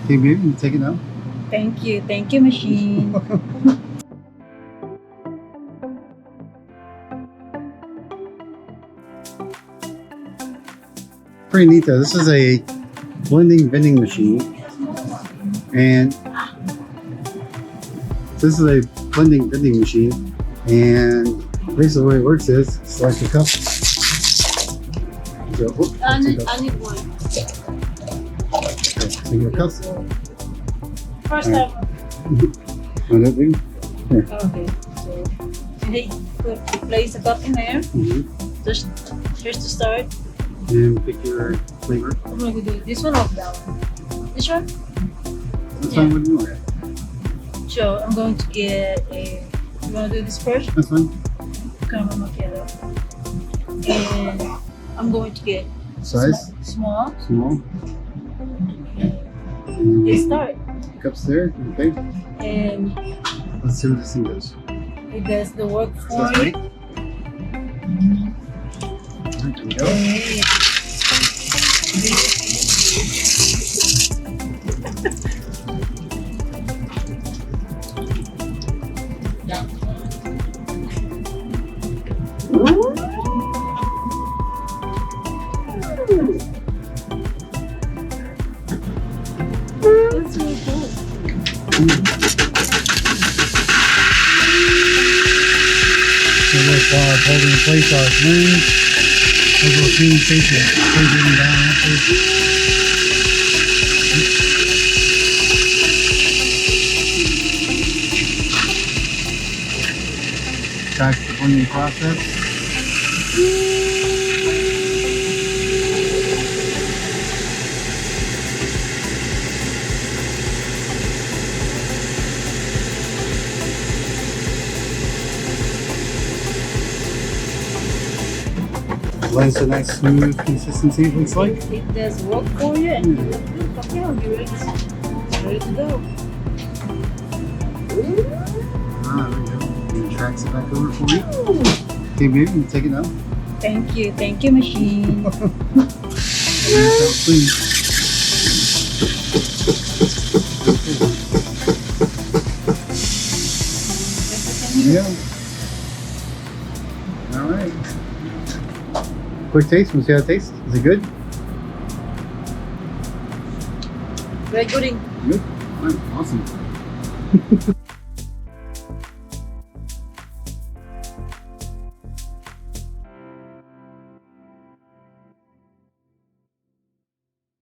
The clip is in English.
Okay, baby, you take it now. Thank you, machine. Pretty neat though. This is a blending vending machine, and this is a blending vending machine, and basically the way it works is select a cup. Go, whoop, I that's a need cup. one. Okay, single cup. First Alright. time. Want that thing? Here. Okay, so hey, place the cup in there. Just here's the start. And pick your flavor. I'm gonna do this one or that one. This one? That's fine. What do you want? So I'm going to get a. You wanna do this first? That's fine. Caramel macchiato. And I'm going to get Size? small. Small. They start. Cups there. Okay. And Let's see what this thing does. it does the work So for that's you. great. There we go. Hey. That's really cool. So this while it's holding in place while it's moving, those little cleaning stations closing down after. Tracks the blending process. Blends a nice smooth consistency, it looks like. It does work for you, and you look good. Okay, I'll be ready to go. Ah, there we go. And it tracks it back over for you. Okay, baby, you take it now. Thank you, machine. That's how it's clean. Yeah. All right. Quick taste. We'll see how it tastes. Is it good? Very good. Good. All right. Awesome.